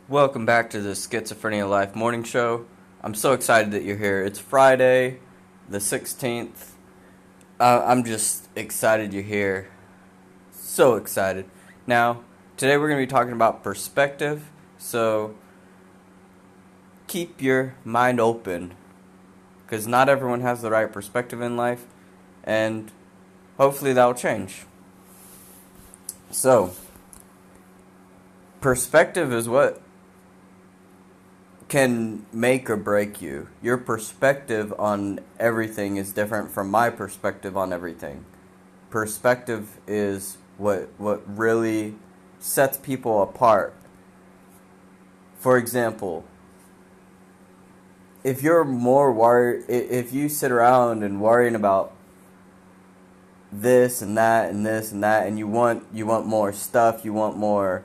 Welcome back to the SchizophreniaLife morning show. I'm so excited that you're here. It's Friday, the 16th. I'm just excited you're here. So excited. Now, today we're going to be talking about perspective. So, keep your mind open. Because not everyone has the right perspective in life. And hopefully that will change. So, perspective is what can make or break you. Your perspective on everything is different from my perspective on everything. Perspective is what really sets people apart. For example, if you're more worried, if you sit around and worrying about this and that and this and that, and you want more stuff, you want more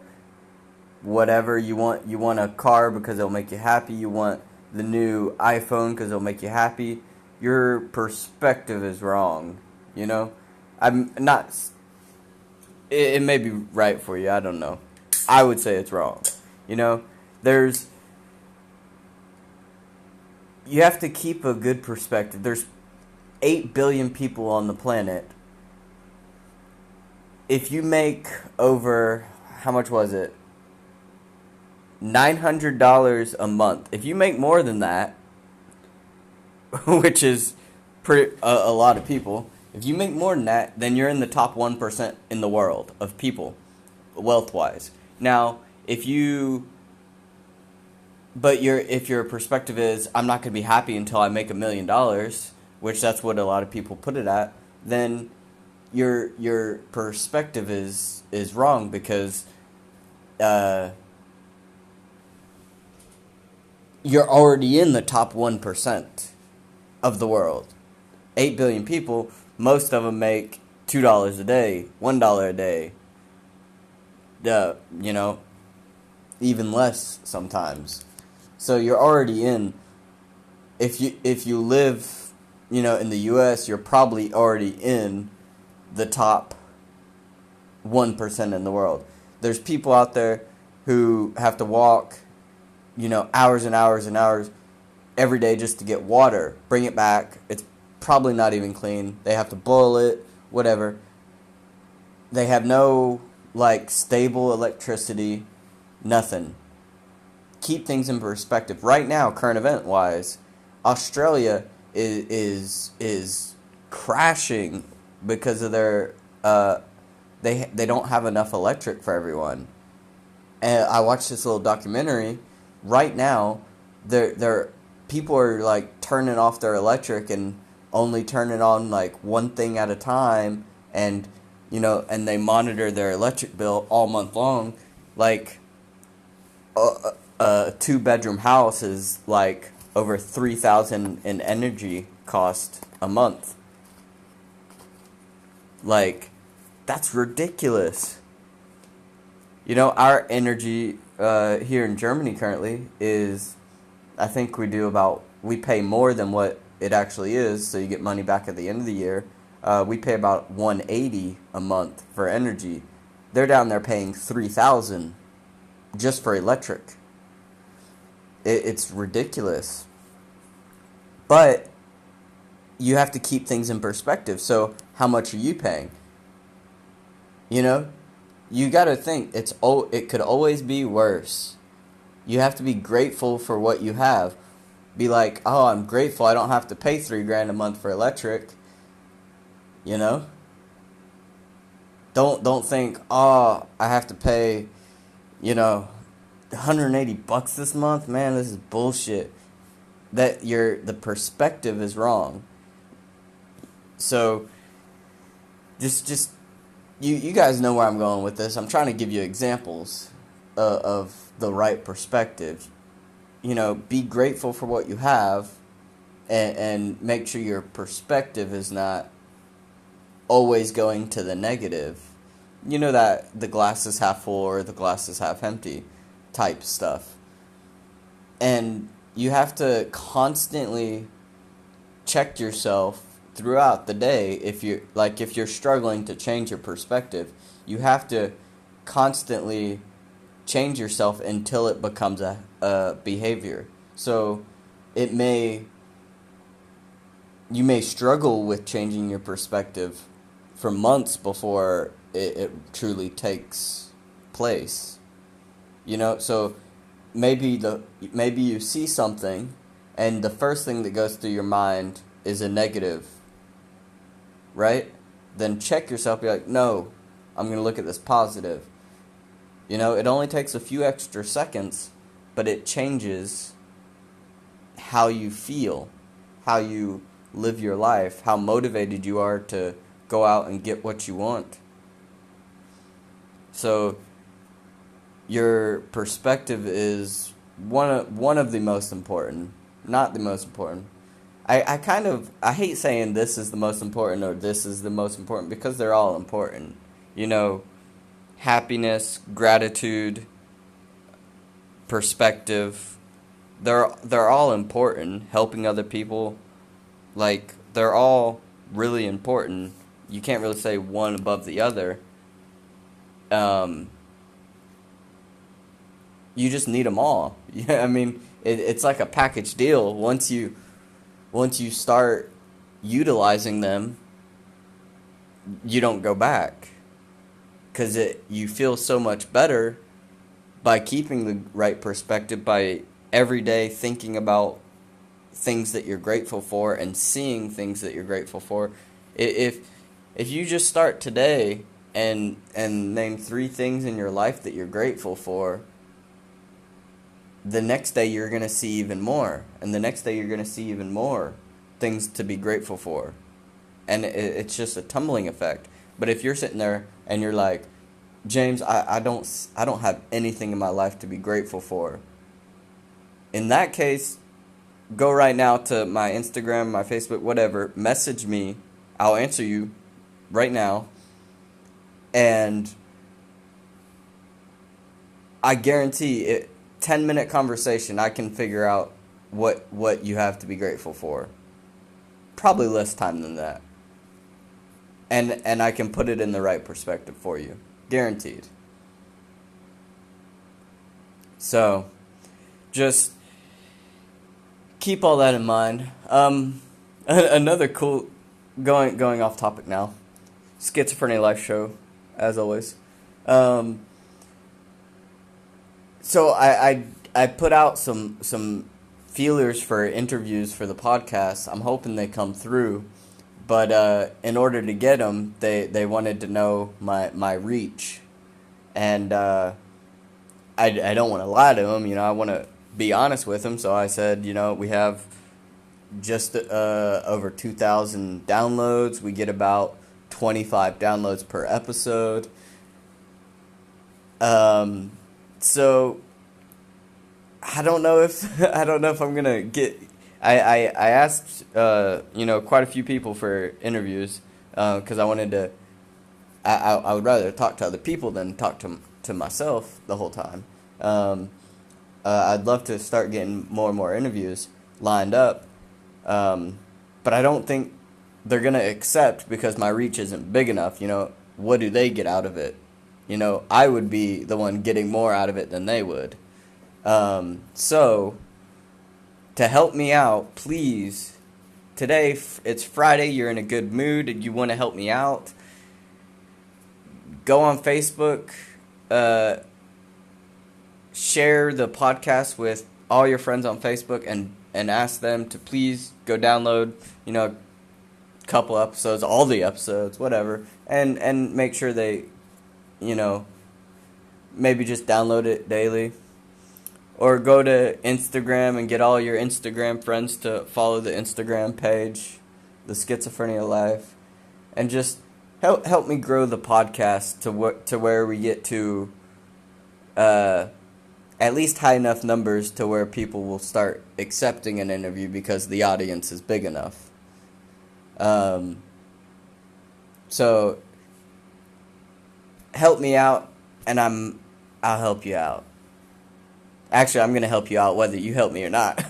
whatever, you want a car because it'll make you happy, you want the new iPhone because it'll make you happy, your perspective is wrong. I'm not, it may be right for you, I don't know. I would say it's wrong. There's, you have to keep a good perspective. There's 8 billion people on the planet. If you make over, how much was it? $900 a month. If you make more than that, which is a lot of people, if you make more than that, then you're in the top 1% in the world of people, wealth-wise. Now, if your perspective is, I'm not going to be happy until I make $1 million, which that's what a lot of people put it at, then your perspective is wrong, because you're already in the top 1% of the world. 8 billion people, most of them make $2 a day, $1 a day. Even less sometimes. So you're already in. If you live, in the U.S., you're probably already in the top 1% in the world. There's people out there who have to walk hours and hours and hours every day just to get water, bring it back. It's probably not even clean. They have to boil it, whatever. They have no, stable electricity, nothing. Keep things in perspective. Right now, current event-wise, Australia is crashing because of their, they don't have enough electric for everyone. And I watched this little documentary. Right now, people are turning off their electric and only turning on one thing at a time, and and they monitor their electric bill all month long. A 2-bedroom house is over $3,000 in energy cost a month. That's ridiculous. Our energy here in Germany currently is, I think we pay more than what it actually is, so you get money back at the end of the year. We pay about $180 a month for energy. They're down there paying $3,000 just for electric. It's ridiculous. But you have to keep things in perspective. So how much are you paying? You got to think it could always be worse. You have to be grateful for what you have. Be like, oh, I'm grateful I don't have to pay $3,000 a month for electric. Don't think, oh, I have to pay, $180 this month. Man, this is bullshit. The perspective is wrong. So just you guys know where I'm going with this. I'm trying to give you examples of the right perspective. Be grateful for what you have, and make sure your perspective is not always going to the negative. That the glass is half full or the glass is half empty type stuff. And you have to constantly check yourself throughout the day. If you're struggling to change your perspective, you have to constantly change yourself until it becomes a behavior. So you may struggle with changing your perspective for months before it truly takes place. So maybe you see something, and the first thing that goes through your mind is a negative, right? Then check yourself, be like, no, I'm going to look at this positive. It only takes a few extra seconds, but it changes how you feel, how you live your life, how motivated you are to go out and get what you want. So your perspective is one of the most important, not the most important. I hate saying this is the most important or this is the most important, because they're all important. Happiness, gratitude, perspective, they're all important. Helping other people, like, they're all really important. You can't really say one above the other. You just need them all. Yeah, I mean, it's like a package deal. Once you start utilizing them, you don't go back, because you feel so much better by keeping the right perspective, by every day thinking about things that you're grateful for and seeing things that you're grateful for. If you just start today and name 3 things in your life that you're grateful for, the next day you're going to see even more, and the next day you're going to see even more things to be grateful for. And it's just a tumbling effect. But if you're sitting there and you're like, James, I don't have anything in my life to be grateful for, in that case, go right now to my Instagram, my Facebook, whatever, message me. I'll answer you right now, and I guarantee it, 10-minute conversation, I can figure out what you have to be grateful for. Probably less time than that. And I can put it in the right perspective for you. Guaranteed. So, just keep all that in mind. Another cool, going off topic now, SchizophreniaLife show, as always. So I put out some feelers for interviews for the podcast. I'm hoping they come through, but in order to get them, they wanted to know my reach, and I don't want to lie to them. I want to be honest with them. So I said, we have just over 2,000 downloads. We get about 25 downloads per episode. So I don't know if I'm gonna get. I asked quite a few people for interviews, because I wanted to. I would rather talk to other people than talk to myself the whole time. I'd love to start getting more and more interviews lined up, but I don't think they're gonna accept, because my reach isn't big enough. What do they get out of it? I would be the one getting more out of it than they would. So, to help me out, please, today, it's Friday, you're in a good mood, and you want to help me out, go on Facebook, share the podcast with all your friends on Facebook, and ask them to please go download, a couple episodes, all the episodes, whatever, and make sure they, maybe just download it daily. Or go to Instagram and get all your Instagram friends to follow the Instagram page, the SchizophreniaLife, and just help me grow the podcast to where we get to at least high enough numbers to where people will start accepting an interview because the audience is big enough. So help me out, and I'll help you out. Actually, I'm going to help you out whether you help me or not.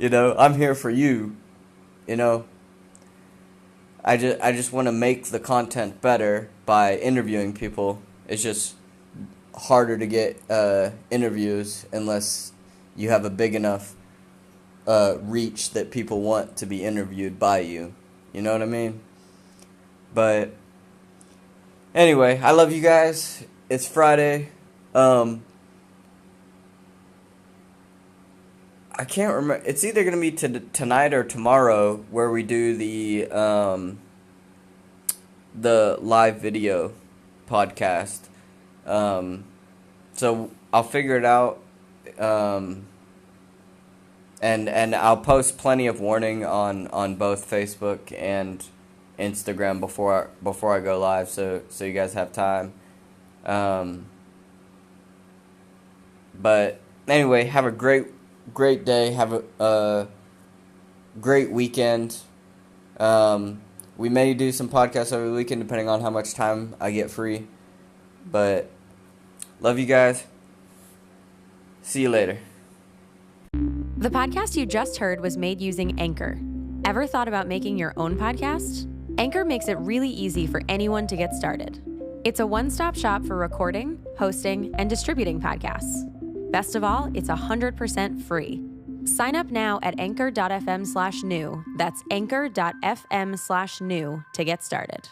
I'm here for you. I just want to make the content better by interviewing people. It's just harder to get interviews unless you have a big enough reach that people want to be interviewed by you. You know what I mean? But anyway, I love you guys. It's Friday. I can't remember. It's either going to be tonight or tomorrow where we do the live video podcast. So I'll figure it out. And I'll post plenty of warning on both Facebook and Instagram before I go live, so you guys have time. But anyway, have a great day. Have a great weekend. We may do some podcasts over the weekend depending on how much time I get free. But love you guys. See you later. The podcast you just heard was made using Anchor. Ever thought about making your own podcast? Anchor makes it really easy for anyone to get started. It's a one-stop shop for recording, hosting, and distributing podcasts. Best of all, it's 100% free. Sign up now at anchor.fm/new. That's anchor.fm/new to get started.